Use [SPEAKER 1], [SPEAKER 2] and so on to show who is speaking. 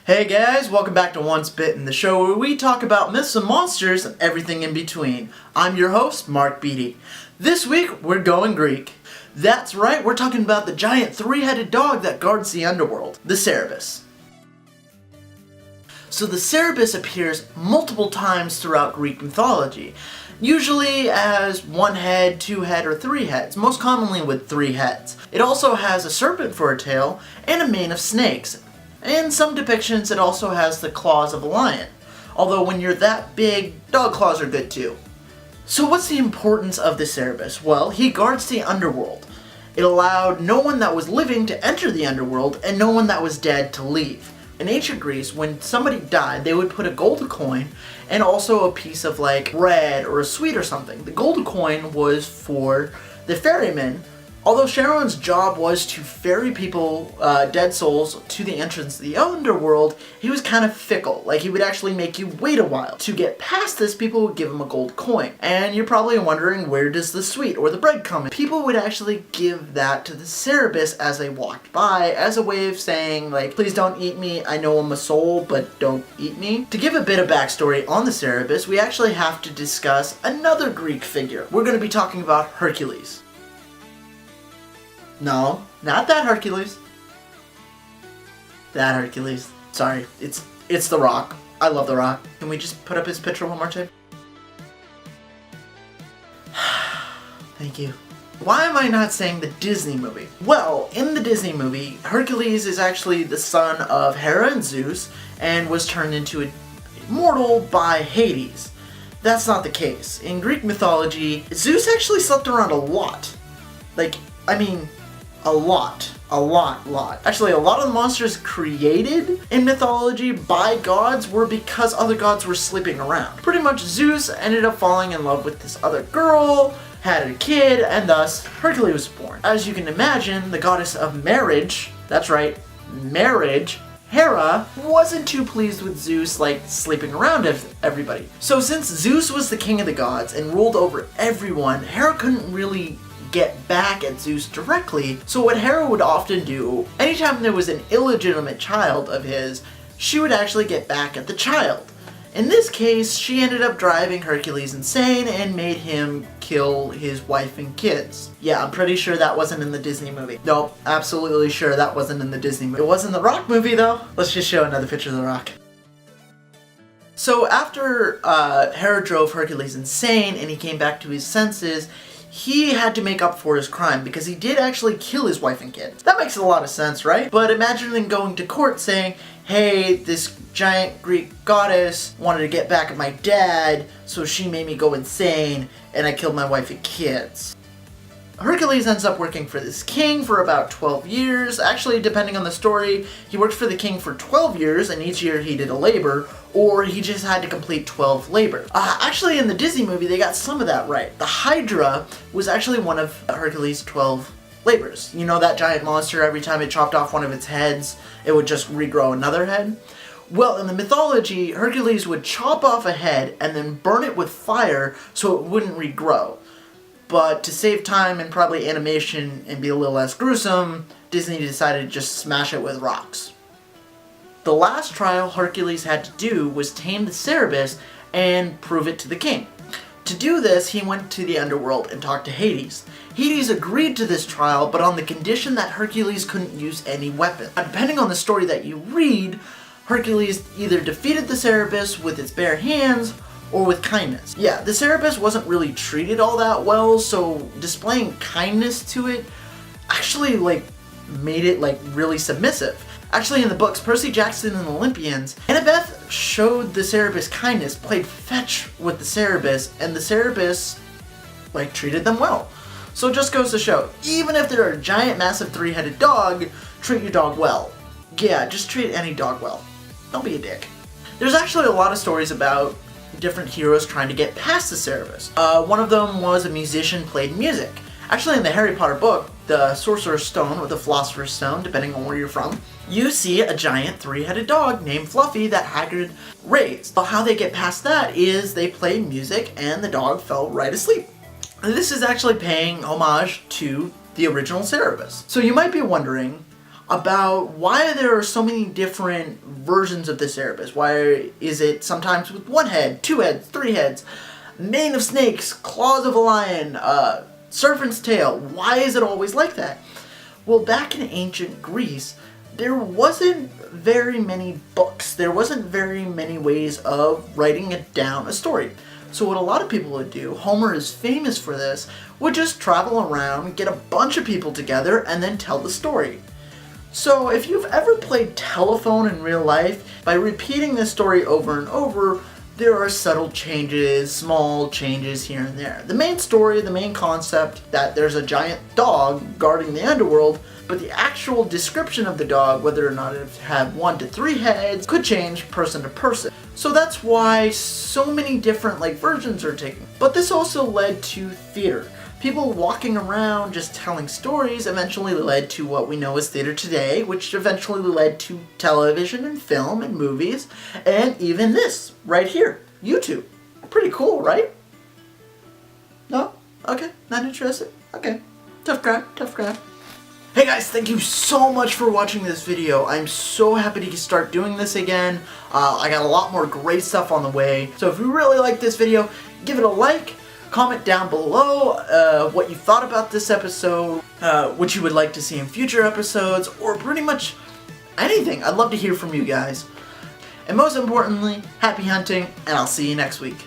[SPEAKER 1] Hey guys, welcome back to Once Bitten, the show where we talk about myths and monsters and everything in between. I'm your host, Mark Beatty. This week, we're going Greek. That's right, we're talking about the giant three-headed dog that guards the underworld, the Cerberus. So the Cerberus appears multiple times throughout Greek mythology, usually as one head, two head, or three heads, most commonly with three heads. It also has a serpent for a tail and a mane of snakes. In some depictions, it also has the claws of a lion. Although when you're that big, dog claws are good too. So what's the importance of the Cerberus? Well, he guards the underworld. It allowed no one that was living to enter the underworld and no one that was dead to leave. In ancient Greece, when somebody died, they would put a gold coin and also a piece of like bread or a sweet or something. The gold coin was for the ferryman. Although Charon's job was to ferry people, dead souls, to the entrance of the underworld, he was kind of fickle. Like, he would actually make you wait a while. To get past this, people would give him a gold coin. And you're probably wondering, where does the sweet or the bread come in? People would actually give that to the Cerberus as they walked by, as a way of saying, like, please don't eat me, I know I'm a soul, but don't eat me. To give a bit of backstory on the Cerberus, we actually have to discuss another Greek figure. We're going to be talking about Hercules. No, not that Hercules. That Hercules. Sorry, it's The Rock. I love The Rock. Can we just put up his picture one more time? Thank you. Why am I not saying the Disney movie? Well, in the Disney movie, Hercules is actually the son of Hera and Zeus and was turned into an immortal by Hades. That's not the case. In Greek mythology, Zeus actually slept around a lot. A lot. Actually, a lot of the monsters created in mythology by gods were because other gods were sleeping around. Pretty much Zeus ended up falling in love with this other girl, had a kid, and thus Hercules was born. As you can imagine, the goddess of marriage, that's right, marriage, Hera, wasn't too pleased with Zeus, like, sleeping around everybody. So since Zeus was the king of the gods and ruled over everyone, Hera couldn't really get back at Zeus directly, so what Hera would often do, anytime there was an illegitimate child of his, she would actually get back at the child. In this case, she ended up driving Hercules insane and made him kill his wife and kids. Yeah, I'm pretty sure that wasn't in the Disney movie. Nope, absolutely sure that wasn't in the Disney movie. It was in the Rock movie though. Let's just show another picture of the Rock. So after Hera drove Hercules insane and he came back to his senses, he had to make up for his crime because he did actually kill his wife and kids. That makes a lot of sense, right? But imagine them going to court saying, hey, this giant Greek goddess wanted to get back at my dad, so she made me go insane, and I killed my wife and kids. Hercules ends up working for this king for about 12 years. Actually, depending on the story, he worked for the king for 12 years, and each year he did a labor, or he just had to complete 12 labor. Actually, in the Disney movie, they got some of that right. The Hydra was actually one of Hercules' 12 labors. You know that giant monster, every time it chopped off one of its heads, it would just regrow another head? Well, in the mythology, Hercules would chop off a head and then burn it with fire so it wouldn't regrow. But to save time and probably animation and be a little less gruesome, Disney decided to just smash it with rocks. The last trial Hercules had to do was tame the Cerberus and prove it to the king. To do this, he went to the underworld and talked to Hades. Hades agreed to this trial, but on the condition that Hercules couldn't use any weapon. Now, depending on the story that you read, Hercules either defeated the Cerberus with its bare hands or with kindness. Yeah, the Cerberus wasn't really treated all that well, so displaying kindness to it actually, made it, really submissive. Actually, in the books, Percy Jackson and the Olympians, Annabeth showed the Cerberus kindness, played fetch with the Cerberus, and the Cerberus, treated them well. So it just goes to show, even if they're a giant, massive, three-headed dog, treat your dog well. Yeah, just treat any dog well. Don't be a dick. There's actually a lot of stories about different heroes trying to get past the Cerberus. One of them was a musician played music. Actually, in the Harry Potter book, the Sorcerer's Stone or the Philosopher's Stone, depending on where you're from, you see a giant three-headed dog named Fluffy that Hagrid raised. But how they get past that is they play music and the dog fell right asleep. This is actually paying homage to the original Cerberus. So you might be wondering, about why there are so many different versions of the Cerberus. Why is it sometimes with one head, two heads, three heads, mane of snakes, claws of a lion, serpent's tail? Why is it always like that? Well, back in ancient Greece, there wasn't very many books. There wasn't very many ways of writing it down a story. So what a lot of people would do, Homer is famous for this, would just travel around, get a bunch of people together, and then tell the story. So if you've ever played telephone in real life, by repeating this story over and over, there are subtle changes, small changes here and there. The main story, the main concept, that there's a giant dog guarding the underworld, but the actual description of the dog, whether or not it had 1 to 3 heads, could change person to person. So that's why so many different versions are taken. But this also led to theater. People walking around just telling stories eventually led to what we know as theater today, which eventually led to television and film and movies, and even this right here, YouTube. Pretty cool, right? No? Okay, not interested? Okay. Tough crowd, tough crowd. Hey guys, thank you so much for watching this video. I'm so happy to start doing this again. I got a lot more great stuff on the way. So if you really like this video, give it a like. Comment down below what you thought about this episode, what you would like to see in future episodes, or pretty much anything. I'd love to hear from you guys. And most importantly, happy hunting, and I'll see you next week.